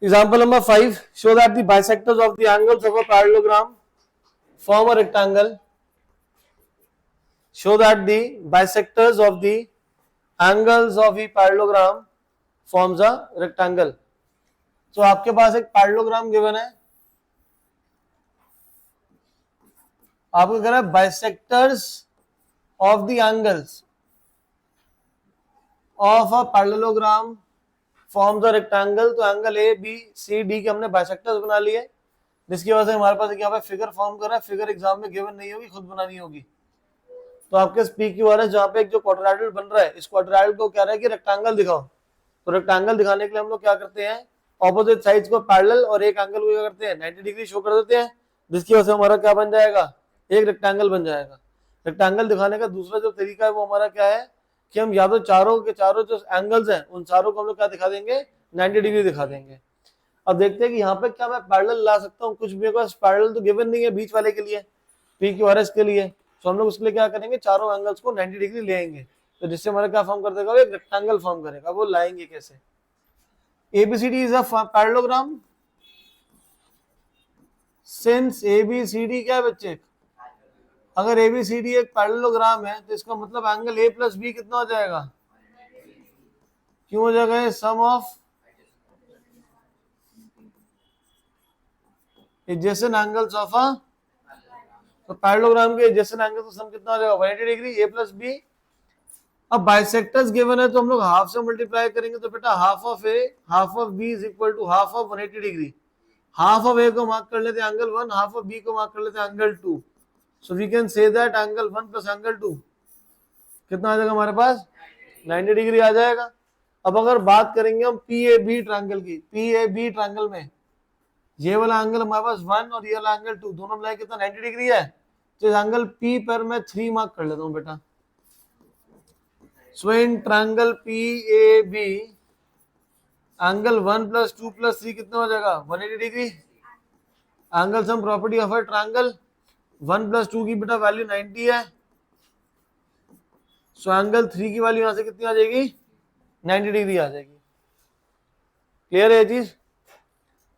Example number 5. Show that the bisectors of the angles of a parallelogram form a rectangle. Show that the bisectors of the angles of a parallelogram forms a rectangle. So आपके पास एक parallelogram given है, आपको कह रहा है bisectors of the angles of a parallelogram forms a rectangle. तो angle A B C D के हमने बाइसेक्टर्स बना लिए, जिसकी वजह से हमारे पास यहाँ पे फिगर फॉर्म कर रहा है. फिगर एग्जाम में गिवन नहीं होगी, खुद बनानी होगी. तो आपके पी क्यू आर है जहाँ पे एक जो क्वाड्रिलेटरल बन रहा है, इस क्वाड्रिलेटरल को क्या रहा है कि रेक्टेंगल दिखाओ. तो रेक्टेंगल दिखाने के लिए हम लोग क्या करते हैं, ऑपोजिट साइड्स को पैरेलल और एक एंगल को क्या करते हैं 90 डिग्री शो कर देते हैं, जिसकी वजह से हमारा क्या बन जाएगा, एक रेक्टेंगल बन जाएगा. रेक्टेंगल दिखाने का दूसरा जो तरीका है वो हमारा क्या है कि हम या तो चारों के चारों जो एंगल्स हैं उन चारों को हम लोग क्या दिखा देंगे, 90 डिग्री दिखा देंगे. अब देखते हैं कि यहाँ पे क्या मैं पैरेलल ला सकता हूँ. कुछ मेरे पास पैरेलल तो गिवन नहीं है बीच वाले के लिए, पी क्यू आर एस के लिए. तो हम लोग उसके लिए क्या करेंगे, चारों एंगल्स को 90 डिग्री ले आएंगे, तो जिससे हमारा क्या फॉर्म कर देगा, एक रेक्टेंगल फॉर्म करेगा. वो लाएंगे कैसे. ABCD is a parallelogram. Since ABCD क्या है बच्चे, अगर ABCD एक पैरेललोग्राम है तो इसका मतलब एंगल A प्लस बी कितना हो जाएगा, क्यों हो जाएगा, sum of adjacent angles of a, तो पैरेललोग्राम के एडजेसेंट एंगल का सम कितना हो जाएगा 180 डिग्री A प्लस बी. अब बाइसेक्टर्स गिवन है तो हम लोग हाफ से मल्टीप्लाई करेंगे, तो बेटा half of A half of B is equal to half of 180 degree. Half of A को मार्क कर लेते हैं एंगल 1, हाफ ऑफ B को मार्क कर लेते हैं angle 2. So we can say that angle 1 plus angle 2 कितना आ जाएगा हमारे पास, 90 डिग्री आ जाएगा. अब अगर बात करेंगे हम PAB ट्रायंगल की, PAB ट्रायंगल में ये वाला एंगल हमारे पास 1 और ये वाला एंगल 2 दोनों मिलाए कितना 90 डिग्री है. तो इस एंगल P पर मैं 3 मार्क कर लेता हूँ बेटा. So in triangle PAB angle 1 plus 2 plus 3 कितना हो जाएगा 180 degree. Angle sum property of a triangle, 1 plus 2 की बेटा वैल्यू 90 है. सो एंगल 3 की वैल्यू यहां से कितनी आ जाएगी, 90 डिग्री आ जाएगी. क्लियर है चीज.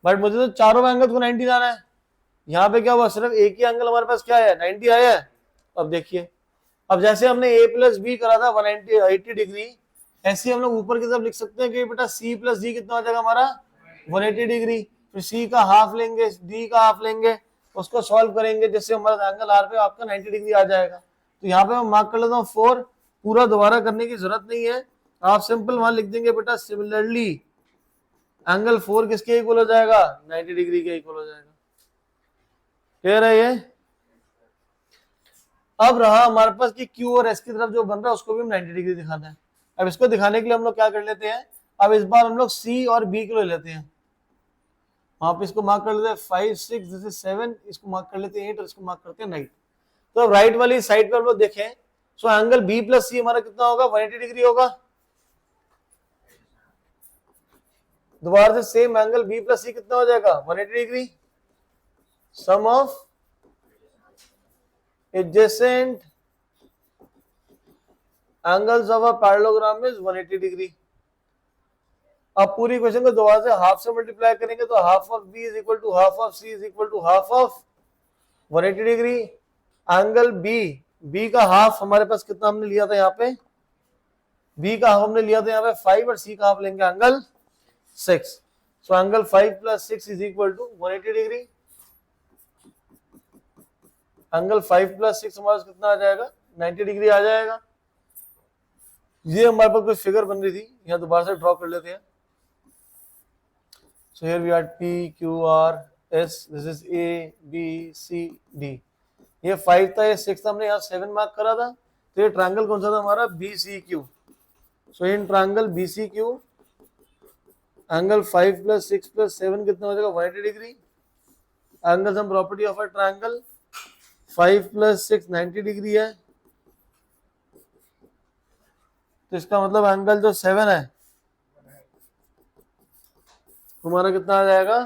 बट मुझे तो चारों एंगल को 90 लाना है. यहाँ पे क्या हुआ, सिर्फ एक ही एंगल हमारे पास क्या है 90 आया है. अब देखिए, अब जैसे हमने A प्लस बी करा था 180 डिग्री, ऐसे हम लोग ऊपर की तरफ लिख सकते हैं कि बेटा C प्लस डी कितना हो जाएगा हमारा 180 डिग्री. फिर C का हाफ लेंगे, D का हाफ लेंगे, उसको सॉल्व करेंगे, जिससे हमारा एंगल आर पे आपका 90 डिग्री आ जाएगा. तो यहाँ पे मैं मार्क कर लेता हूँ 4. पूरा दोबारा करने की जरूरत नहीं है, आप सिंपल वहां लिख देंगे बेटा सिमिलरली एंगल 4 किसके इक्वल हो जाएगा, 90 डिग्री के इक्वल हो जाएगा. क्लियर है ये. अब रहा हमारे पास कि Q और S की तरफ जो बन रहा है उसको भी हम 90 डिग्री दिखाना है. अब इसको दिखाने के लिए हम लोग क्या कर लेते हैं, अब इस बार हम लोग C और B को ले लेते हैं. वहां पे इसको मार्क कर लेते हैं 5 6, दिस इज 7, इसको मार्क कर लेते हैं 8 और इसको मार्क करते हैं 9. तो अब राइट वाली साइड पे हम लोग देखें, so angle B plus C हमारा कितना होगा 180 डिग्री होगा. दोबारा से same angle B plus C कितना हो जाएगा 180 degree. Sum of adjacent angles of a parallelogram is 180 degree. अब पूरी क्वेश्चन को दोबारा से हाफ से मल्टीप्लाई करेंगे तो half of B is equal to half of C is equal to half of 180 degree. Angle B का हाफ हमारे पास कितना हमने लिया था, यहाँ पे B का हाफ हमने लिया था यहाँ पे 5 और C का हाफ लेंगे angle 6. So angle 5 plus 6 is equal to 180 degree. Angle 5 plus 6 हमारे कितना आ जाएगा 90 डिग्री आ जाएगा. ये हमारे पास कोई फिगर बन रही थी, यहाँ दोबारा से ड्रॉ कर लेते हैं. So here we are P Q R S, this is A B C D. ये 5 था, ये 6 था, हमने यहाँ 7 मार्क करा था. तो ये ट्रायंगल कौन सा था हमारा BCQ. So in triangle BCQ angle 5 plus 6 plus 7 कितना हो जाएगा 180 degree. Angle sum property of a triangle, 5 plus 6 90 degree है. तो इसका मतलब एंगल जो 7 है हमारा कितना आ जाएगा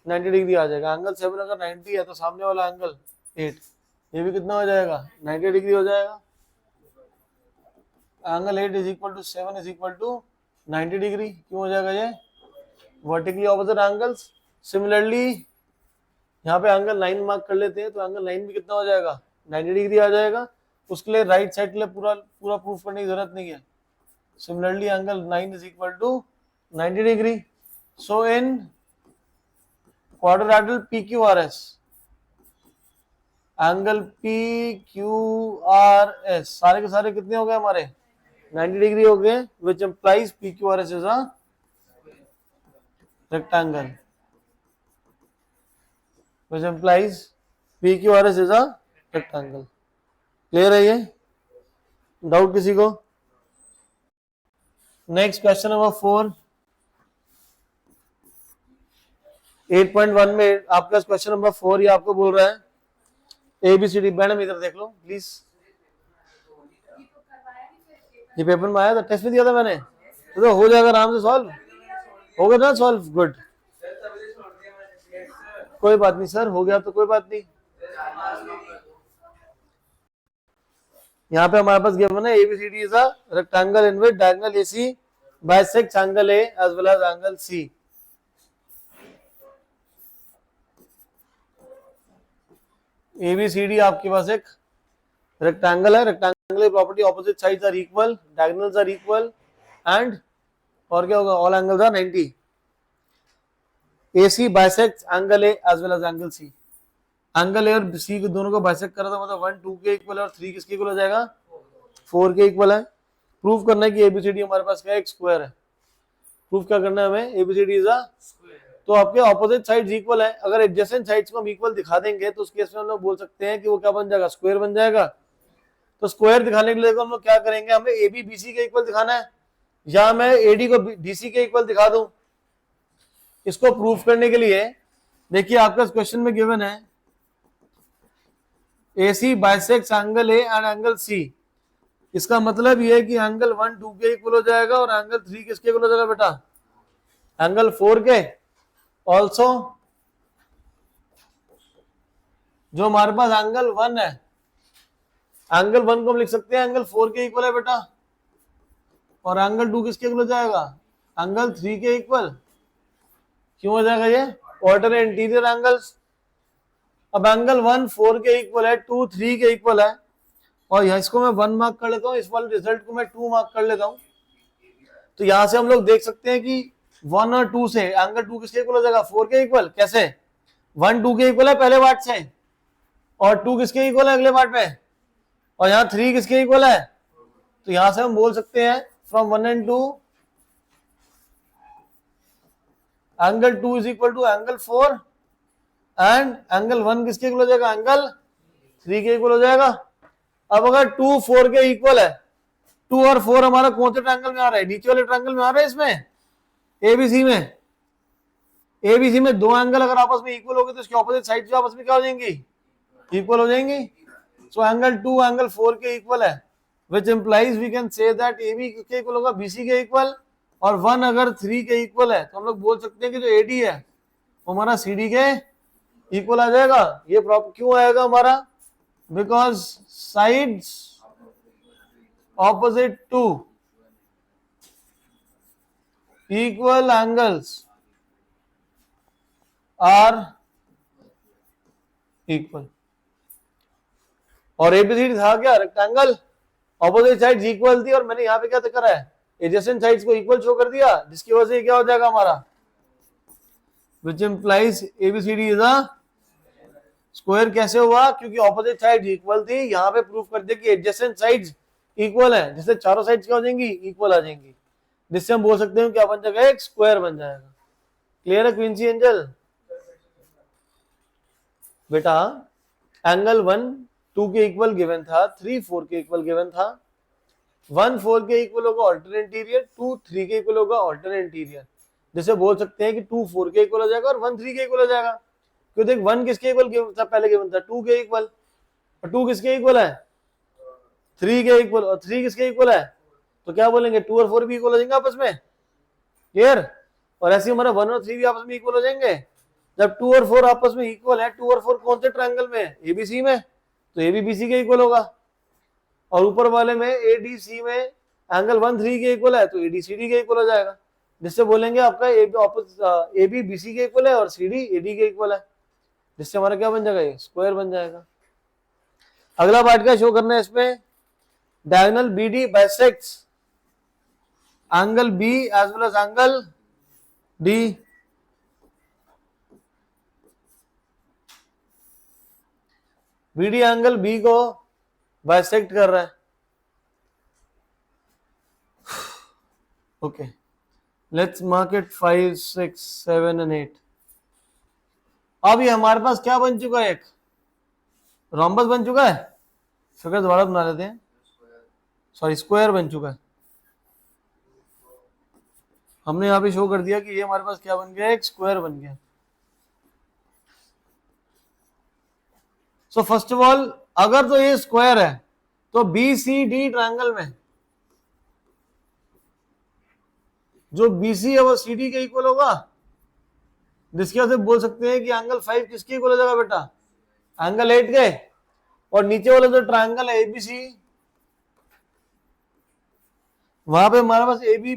90 डिग्री आ जाएगा. एंगल 7 अगर 90 है तो सामने वाला एंगल 8, ये भी कितना हो जाएगा 90 डिग्री हो जाएगा. Angle 8 is equal to 7 is equal to 90 degree. क्यों हो जाएगा ये, वर्टिकली ऑपोजिट एंगल्स। सिमिलरली यहाँ पे एंगल 9 मार्क कर लेते हैं, तो एंगल 9 भी कितना हो जाएगा, 90 डिग्री आ जाएगा। उसके लिए राइट साइड के लिए पूरा पूरा प्रूफ करने की जरूरत नहीं है। Similarly angle 9 is equal to 90 degree. So in quadrilateral PQRS, angle PQRS सारे के सारे कितने हो गए हमारे, 90 डिग्री हो गए, which implies PQRS is a rectangle, which implies PQRS is a rectangle। Clear है ये, डाउट किसी को? नेक्स्ट क्वेश्चन नंबर 4, 8.1 में आपका क्वेश्चन नंबर 4 ये आपको बोल रहा है ABCD। मैडम इधर देख लो प्लीज, ये पेपर में आया था, टेस्ट में दिया था मैंने, तो हो जाएगा आराम से सॉल्व, हो गया ना सॉल्व, गुड, कोई बात नहीं सर, हो गया तो कोई बात नहीं। यहाँ पे हमारे पास गिवन है ABCD is a rectangle in which diagonal AC bisects angle A as well as angle C। ABCD आपके पास एक रेक्टेंगल है, रेक्टेंगल की property opposite sides are equal, diagonals are equal and और क्या होगा, all angles are 90। AC bisects angle A as well as angle C। Angle A और C को दोनों को बाइसेक्ट करा था, मतलब 1 2 के इक्वल है और 3 किसके इक्वल हो जाएगा, 4 के इक्वल है। प्रूफ करना है कि ABCD हमारे पास क्या है, एक स्क्वायर है। प्रूफ क्या करना है हमें, ABCD इज अ, तो आपके ऑपोजिट साइड्स इक्वल है। अगर एडजेसेंट साइड्स को हम इक्वल दिखा देंगे तो उस केस में हम लोग बोल सकते हैं कि वो क्या बन जाएगा, स्क्वायर बन जाएगा। तो स्क्वायर दिखाने के लिए हम लोग क्या करेंगे, हमें AB BC के इक्वल दिखाना है, या मैं AD को DC के इक्वल दिखा दूं। इसको प्रूफ करने के लिए देखिए आपका क्वेश्चन में गिवन है AC bisects angle A and angle C। इसका मतलब ये है कि एंगल 1 2 के इक्वल हो जाएगा और एंगल 3 किसके इक्वल हो जाएगा बेटा, एंगल 4 के। ऑल्सो जो हमारे पास एंगल 1 है, एंगल 1 को हम लिख सकते हैं एंगल 4 के इक्वल है बेटा, और एंगल 2 किसके इक्वल हो जाएगा, एंगल 3 के इक्वल। क्यों हो जाएगा ये, ऑल्टरनेट इंटीरियर एंगल्स। अब एंगल 1 4 के इक्वल है, 2 3 के इक्वल है, और यहाँ इसको मैं 1 मार्क कर लेता हूँ, इस वाले रिजल्ट को मैं 2 मार्क कर लेता हूँ। तो यहां से हम लोग देख सकते हैं कि 1 और 2 से एंगल 2 किसके इक्वल हो जाएगा, 4 के इक्वल। कैसे, 1 2 के इक्वल है पहले पार्ट से, और 2 किसके इक्वल है अगले पार्ट में, और यहाँ 3 किसके इक्वल है। तो यहां से हम बोल सकते हैं from 1 and 2 angle 2 is equal to angle 4 and angle 1 किसके इक्वल हो जाएगा, एंगल 3 के इक्वल हो जाएगा। अब अगर 2 4 के इक्वल है, 2 और 4 हमारा कौन से ट्रायंगल में आ रहा है, नीचे वाले ट्रायंगल में आ रहा है, इसमें ABC में। ABC में दो एंगल अगर आपस में इक्वल हो गए तो इसके ऑपोजिट साइड आपस में क्या हो जाएंगी, इक्वल हो जाएंगी। सो एंगल 2 एंगल 4 के इक्वल है, which implies we can say that AB के इक्वल होगा BC के इक्वल, और 1 अगर 3 के इक्वल है तो हम लोग बोल सकते हैं कि जो AD है वो हमारा CD के इक्वल आ जाएगा। ये प्रॉब्लम क्यों आएगा हमारा, because sides opposite to equal angles are equal। और ABCD था क्या, रेक्टेंगल, ऑपोजिट साइड्स इक्वल थी, और मैंने यहाँ पे क्या करा है, एडजेसेंट साइड्स को इक्वल शो कर दिया, जिसकी वजह से क्या हो जाएगा हमारा, which implies ABCD is a square. कैसे हुआ, क्योंकि ऑपोजिट साइड्स इक्वल थी। यहाँ पे प्रूफ कर दिया कि एडजेसेंट साइड्स इक्वल है, जिससे चारों साइड्स क्या हो जाएंगी, इक्वल आ जाएंगी, जिससे हम बोल सकते हैं क्या बन जाएगा, एक स्क्वायर बन जाएगा। क्लियर है क्वींसी एंजल बेटा। एंगल 1 2 के इक्वल गिवन था, 3 4 के इक्वल गिवन था। 1 4 के इक्वल होगा ऑल्टरनेट इंटीरियर, 2 3 के इक्वल होगा ऑल्टरनेट इंटीरियर, जैसे बोल सकते हैं कि 2 4 के इक्वल हो जाएगा और 1 3 के इक्वल हो जाएगा। क्योंकि देख 1 किसके इक्वल गिवन था, पहले गिवन था 2 के इक्वल, और 2 किसके इक्वल है, 3 के इक्वल, और 3 किसके इक्वल है, तो क्या बोलेंगे 2 और 4 भी इक्वल हो जाएंगे आपस में। क्लियर। और ऐसे हमारा 1 और 3 भी आपस में इक्वल हो जाएंगे। जब 2 और 4 आपस में इक्वल है, 2 और 4 कौन से ट्रायंगल में है, ABC में, तो AB BC के इक्वल होगा। और ऊपर वाले में ADC में एंगल 1 3 के इक्वल है, तो AD CD के इक्वल हो जाएगा। जिससे बोलेंगे आपका ए बी बी सी के इक्वल है और सी डी ए डी के इक्वल है, जिससे हमारा क्या बन जाएगा, ये स्क्वायर बन जाएगा। अगला पार्ट क्या शो करना है इसमें, diagonal B D bisects angle B as well as angle D. B D angle B को बाइसेक्ट कर रहा है। Okay, let's mark it 5, 6, 7 and 8। अब ये हमारे पास क्या बन चुका है, एक रोम्बस बन चुका है। फिगर दोबारा बना लेते हैं, सॉरी स्क्वायर बन चुका है। हमने यहाँ पे शो कर दिया कि ये हमारे पास क्या बन गया, एक स्क्वायर बन गया। सो फर्स्ट ऑफ ऑल अगर तो ये स्क्वायर है तो बी सी डी ट्रायंगल में जो BC है वो CD के इक्वल होगा, जिसकी वजह से बोल सकते हैं कि एंगल 5 किसके इक्वल हो जाएगा बेटा, एंगल 8 के। और नीचे वाला जो ट्रायंगल है ABC, वहां पे हमारे पास AB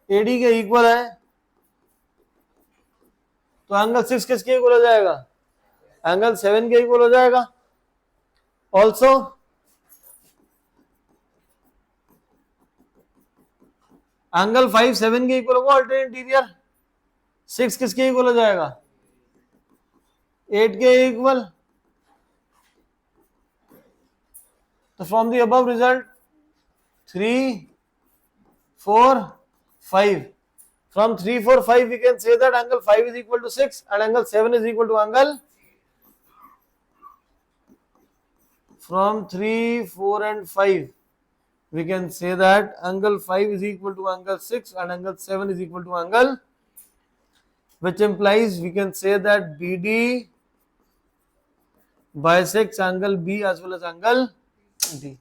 AD के इक्वल है, तो एंगल 6 किसके इक्वल हो जाएगा, एंगल 7 के इक्वल हो जाएगा। ऑल्सो एंगल 5 7 के इक्वल होगा, अल्टरनेट इंटीरियर 6 किसके इक्वल हो जाएगा, 8 के इक्वल। तो from the above result 3, 4, 5, from 3, 4, 5 we can say that angle 5 is equal to 6 and angle 7 is equal to angle, from 3, 4 and 5 we can say that angle 5 is equal to angle 6 and angle 7 is equal to angle, which implies we can say that BD bisects angle B as well as angle D.